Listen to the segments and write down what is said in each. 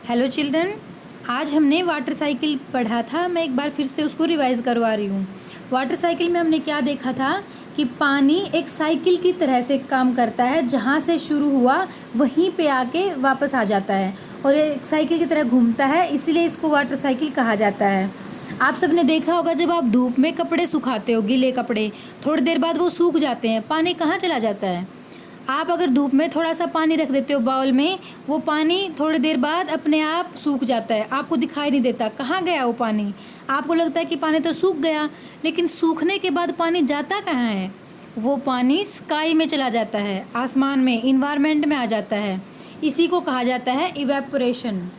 Hello children, आज हमने water cycle पढ़ा था। मैं एक बार फिर से उसको रिवाइज करवा रही हूँ। वाटर साइकिल में हमने क्या देखा था कि पानी एक साइकिल की तरह से काम करता है। जहाँ से शुरू हुआ वहीं पे आके वापस आ जाता है और एक साइकिल की तरह घूमता है, इसीलिए इसको वाटर साइकिल कहा जाता है। आप सबने देखा होगा, जब आप धूप में कपड़े सुखाते हो, गीले कपड़े, थोड़ी देर बाद वो सूख जाते हैं, पानी कहाँ चला जाता है। आप अगर धूप में थोड़ा सा पानी रख देते हो बाउल में, वो पानी थोड़ी देर बाद अपने आप सूख जाता है, आपको दिखाई नहीं देता कहाँ गया वो पानी। आपको लगता है कि पानी तो सूख गया, लेकिन सूखने के बाद पानी जाता कहाँ है। वो पानी स्काई में चला जाता है, आसमान में, इन्वायरमेंट में आ जाता है। इसी को कहा जाता है इवेपोरेशन।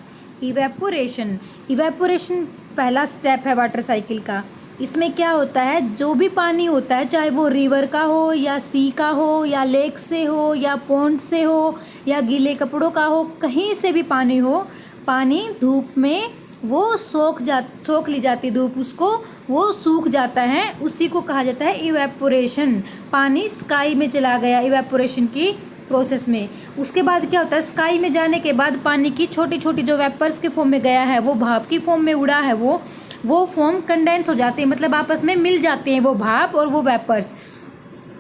इवेपोरेशन इवेपोरेशन पहला स्टेप है वाटर साइकिल का। इसमें क्या होता है, जो भी पानी होता है, चाहे वो रिवर का हो या सी का हो या लेक से हो या पॉन्ड से हो या गीले कपड़ों का हो, कहीं से भी पानी हो, पानी धूप में वो सोख ली जाती धूप, उसको वो सूख जाता है, उसी को कहा जाता है इवेपोरेशन। पानी स्काई में चला गया इवेपोरेशन की प्रोसेस में। उसके बाद क्या होता है, स्काई में जाने के बाद पानी की छोटी छोटी जो वेपर्स के फॉर्म में गया है, वो भाप की फॉर्म में उड़ा है, वो फॉर्म कंडेंस हो जाते हैं, मतलब आपस में मिल जाते हैं वो भाप और वो वेपर्स।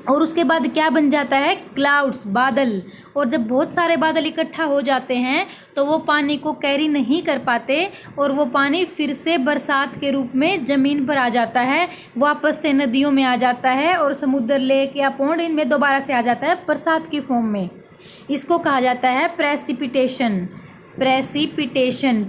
और उसके बाद क्या बन जाता है, क्लाउड्स, बादल। और जब बहुत सारे बादल इकट्ठा हो जाते हैं तो वो पानी को कैरी नहीं कर पाते और वो पानी फिर से बरसात के रूप में ज़मीन पर आ जाता है, वापस से नदियों में आ जाता है और समुद्र, लेक या पौंड, इनमें दोबारा से आ जाता है बरसात की फॉर्म में। इसको कहा जाता है प्रेसिपिटेशन। Precipitation,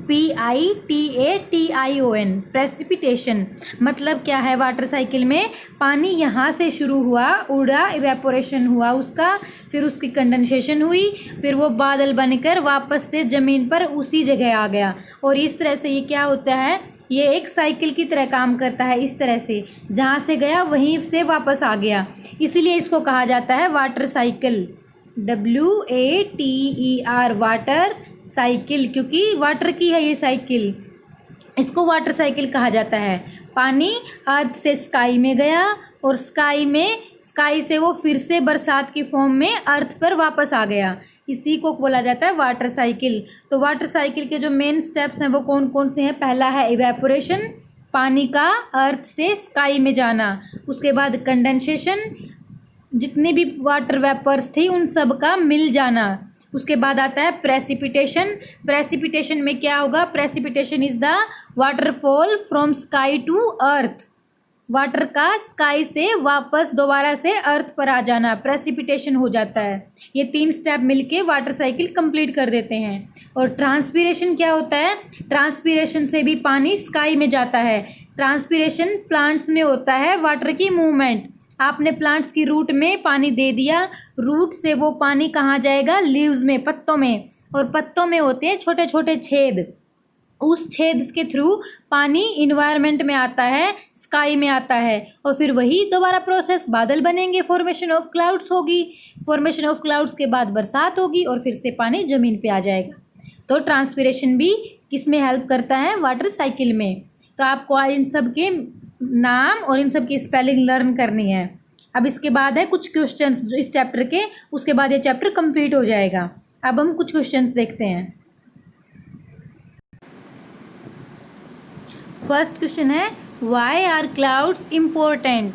PRECIPITATION, precipitation. मतलब क्या है, वाटर साइकिल में पानी यहाँ से शुरू हुआ, उड़ा, इवेपोरेशन हुआ उसका, फिर उसकी कंडेंसेशन हुई, फिर वो बादल बनकर वापस से ज़मीन पर उसी जगह आ गया। और इस तरह से ये क्या होता है, ये एक साइकिल की तरह काम करता है। इस तरह से जहाँ से गया वहीं से वापस आ गया, इसीलिए इसको कहा जाता है water cycle. WATER, water cycle, क्योंकि वाटर की है ये साइकिल, इसको वाटर साइकिल कहा जाता है। पानी अर्थ से स्काई में गया और स्काई से वो फिर से बरसात की फॉर्म में अर्थ पर वापस आ गया, इसी को बोला जाता है वाटर साइकिल। तो वाटर साइकिल के जो मेन स्टेप्स हैं वो कौन कौन से हैं। पहला है इवेपोरेशन, पानी का अर्थ से स्काई में जाना। उसके बाद कंडेंसेशन, जितने भी वाटर वेपर्स थी उन सब का मिल जाना। उसके बाद आता है प्रेसिपिटेशन। प्रेसिपिटेशन में क्या होगा, precipitation is the waterfall from sky to earth. Water का स्काई से वापस दोबारा से अर्थ पर आ जाना, प्रेसिपिटेशन हो जाता है। ये 3 स्टेप मिलके वाटर साइकिल कंप्लीट कर देते हैं। और ट्रांसपीरेशन क्या होता है, ट्रांसपीरेशन से भी पानी स्काई में जाता है। ट्रांसपीरेशन प्लांट्स में होता है वाटर की मूवमेंट। आपने प्लांट्स की रूट में पानी दे दिया, रूट से वो पानी कहाँ जाएगा, लीव्स में, पत्तों में, और पत्तों में होते हैं छोटे छोटे छेद, उस छेद के थ्रू पानी इन्वायरमेंट में आता है, स्काई में आता है, और फिर वही दोबारा प्रोसेस, बादल बनेंगे, फॉर्मेशन ऑफ क्लाउड्स होगी, फॉर्मेशन ऑफ क्लाउड्स के बाद बरसात होगी और फिर से पानी ज़मीन पे आ जाएगा। तो ट्रांसपीरेशन भी किस में हेल्प करता है, वाटर साइकिल में। तो आपको इन सब के नाम और इन सब की स्पेलिंग लर्न करनी है। अब इसके बाद है कुछ क्वेश्चंस जो इस चैप्टर के, उसके बाद ये चैप्टर कंप्लीट हो जाएगा। अब हम कुछ क्वेश्चंस देखते हैं। फर्स्ट क्वेश्चन है, why are clouds important.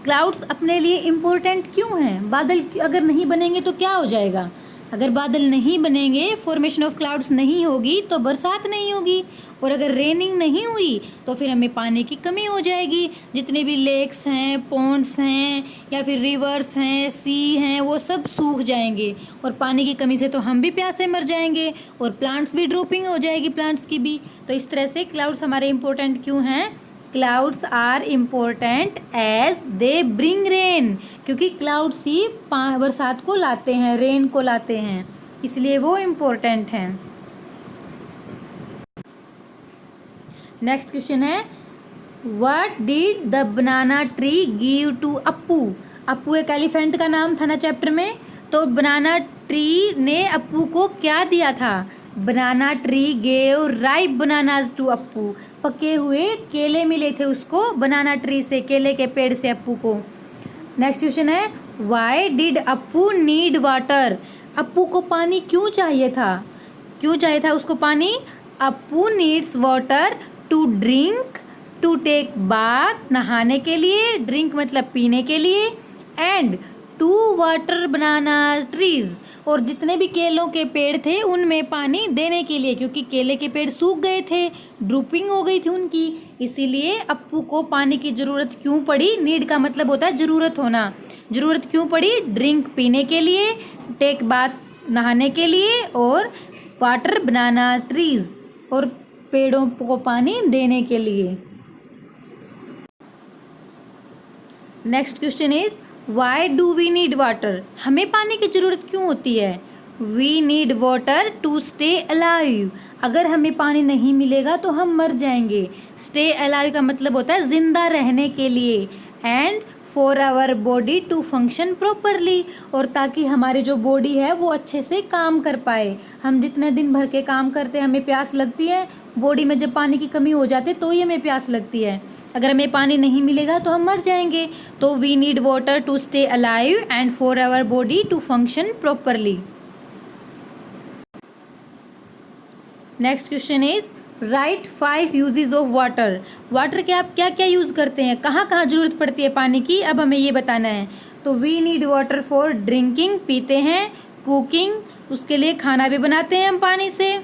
Clouds अपने लिए इम्पोर्टेंट क्यों हैं। बादल अगर नहीं बनेंगे तो क्या हो जाएगा, अगर बादल नहीं बनेंगे, फॉर्मेशन ऑफ क्लाउड्स नहीं होगी तो बरसात नहीं होगी, और अगर रेनिंग नहीं हुई तो फिर हमें पानी की कमी हो जाएगी। जितने भी लेक्स हैं, पॉन्ड्स हैं या फिर रिवर्स हैं, सी हैं, वो सब सूख जाएंगे और पानी की कमी से तो हम भी प्यासे मर जाएंगे और प्लांट्स भी ड्रॉपिंग हो जाएगी, प्लांट्स की भी। तो इस तरह से क्लाउड्स हमारे इम्पोर्टेंट क्यों हैं। Clouds are important as they bring rain, क्योंकि क्लाउड्स ही बरसात को लाते हैं, रेन को लाते हैं, इसलिए वो इम्पोर्टेंट हैं। नेक्स्ट क्वेश्चन है, what did the banana tree give to Appu. Appu एक एलिफेंट का नाम था ना चैप्टर में, तो बनाना ट्री ने अप्पू को क्या दिया था। Banana tree gave ripe bananas to Appu, पके हुए केले मिले थे उसको बनाना ट्री से, केले के पेड़ से अप्पू को। नेक्स्ट क्वेश्चन है, why did Appu need water. Appu को पानी क्यों चाहिए था? क्यों चाहिए था उसको पानी? Appu needs water to drink, to take bath नहाने के लिए, ड्रिंक मतलब पीने के लिए, and to water banana trees, और जितने भी केलों के पेड़ थे उनमें पानी देने के लिए, क्योंकि केले के पेड़ सूख गए थे, ड्रूपिंग हो गई थी उनकी, इसीलिए अप्पू को पानी की ज़रूरत क्यों पड़ी? नीड का मतलब होता है ज़रूरत होना। ज़रूरत क्यों पड़ी? ड्रिंक पीने के लिए, टेक बाथ नहाने के लिए, और वाटर बनाना ट्रीज और पेड़ों को पानी देने के लिए। Next question is why do we need water? हमें पानी की ज़रूरत क्यों होती है? We need water to stay alive. अगर हमें पानी नहीं मिलेगा तो हम मर जाएंगे। स्टे अलाइव का मतलब होता है जिंदा रहने के लिए। And for our body to function properly, और ताकि हमारी जो बॉडी है वो अच्छे से काम कर पाए। हम जितने दिन भर के काम करते हैं हमें प्यास लगती है, बॉडी में जब पानी की कमी हो जाती है तो ही हमें प्यास लगती है। अगर हमें पानी नहीं मिलेगा तो हम मर जाएंगे। तो we need water to stay alive and for our body to function properly. Next question is write 5 uses of water. Water के आप क्या क्या यूज़ करते हैं, कहाँ कहाँ ज़रूरत पड़ती है पानी की, अब हमें ये बताना है। तो we need water for drinking, पीते हैं, कुकिंग, उसके लिए खाना भी बनाते हैं हम पानी से,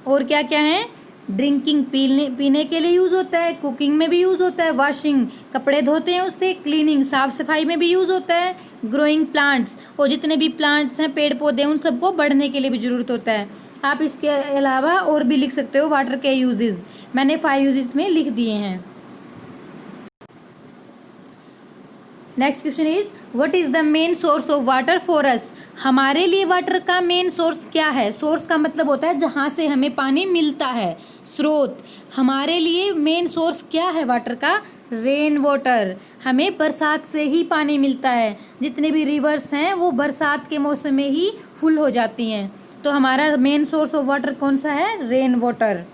और क्या क्या है, ड्रिंकिंग पीने के लिए यूज़ होता है, कुकिंग में भी यूज़ होता है, वॉशिंग कपड़े धोते हैं उससे, क्लीनिंग साफ सफाई में भी यूज़ होता है, ग्रोइंग प्लांट्स, और जितने भी प्लांट्स हैं पेड़ पौधे उन सबको बढ़ने के लिए भी ज़रूरत होता है। आप इसके अलावा और भी लिख सकते हो वाटर के यूजेस, मैंने 5 यूजेस में लिख दिए हैं। Next question is what is the main source of water for us? हमारे लिए वाटर का मेन सोर्स क्या है? सोर्स का मतलब होता है जहाँ से हमें पानी मिलता है, स्रोत। हमारे लिए मेन सोर्स क्या है वाटर का? Rain water. हमें बरसात से ही पानी मिलता है, जितने भी रिवर्स हैं वो बरसात के मौसम में ही फुल हो जाती हैं। तो हमारा मेन सोर्स ऑफ वाटर कौन सा है? Rain water.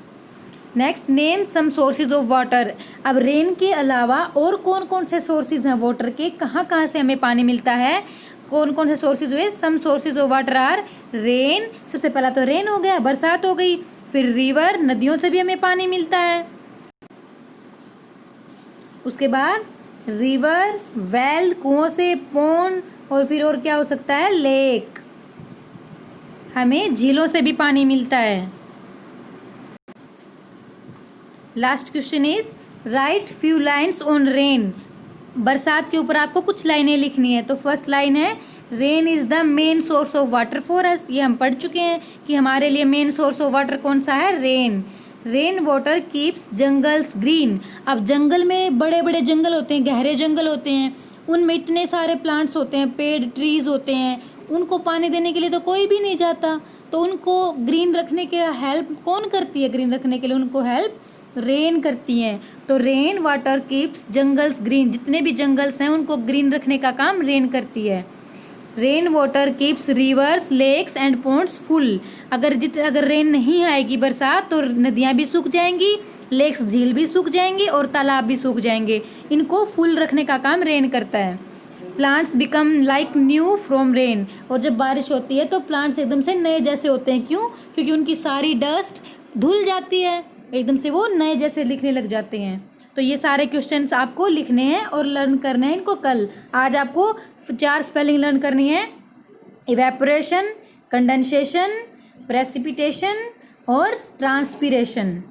Next name some sources of water. अब रेन के अलावा और कौन कौन से सोर्सेज हैं वाटर के, कहाँ कहाँ से हमें पानी मिलता है, कौन कौन से सोर्सेज हुए? Some sources of water are rain, सबसे पहला तो रेन हो गया, बरसात हो गई, फिर रिवर, नदियों से भी हमें पानी मिलता है, उसके बाद रिवर, वेल, कुओं से, पॉन्ड, और फिर और क्या हो सकता है? लेक, हमें झीलों से भी पानी मिलता है। Last question is right few lines on rain. बरसात के ऊपर आपको कुछ लाइनें लिखनी है। तो फर्स्ट लाइन है rain is the main source of water for us. ये हम पढ़ चुके हैं कि हमारे लिए मेन सोर्स ऑफ वाटर कौन सा है? Rain. Rain water keeps jungles green. अब जंगल में बड़े बड़े जंगल होते हैं, गहरे जंगल होते हैं, उनमें इतने सारे प्लांट्स होते हैं, पेड़ ट्रीज होते हैं, उनको पानी देने के लिए तो कोई भी नहीं जाता। तो उनको ग्रीन रखने के हेल्प कौन करती है? ग्रीन रखने के लिए उनको हेल्प रेन करती हैं। तो rain water keeps jungles green. जितने भी जंगल्स हैं उनको ग्रीन रखने का काम रेन करती है। Rain water keeps rivers, lakes and ponds full. अगर रेन नहीं आएगी बरसात तो नदियाँ भी सूख जाएंगी, लेक्स झील भी सूख जाएंगी और तालाब भी सूख जाएंगे। इनको फुल रखने का काम रेन करता है। Plants become like new from rain. और जब बारिश होती है तो प्लांट्स एकदम से नए जैसे होते हैं। क्यों? क्योंकि उनकी सारी डस्ट धुल जाती है, एकदम से वो नए जैसे लिखने लग जाते हैं। तो ये सारे क्वेश्चंस आपको लिखने हैं और लर्न करने हैं इनको कल। आज आपको 4 स्पेलिंग लर्न करनी है, इवेपोरेशन, कंडेंसेशन, प्रेसिपिटेशन और ट्रांसपीरेशन।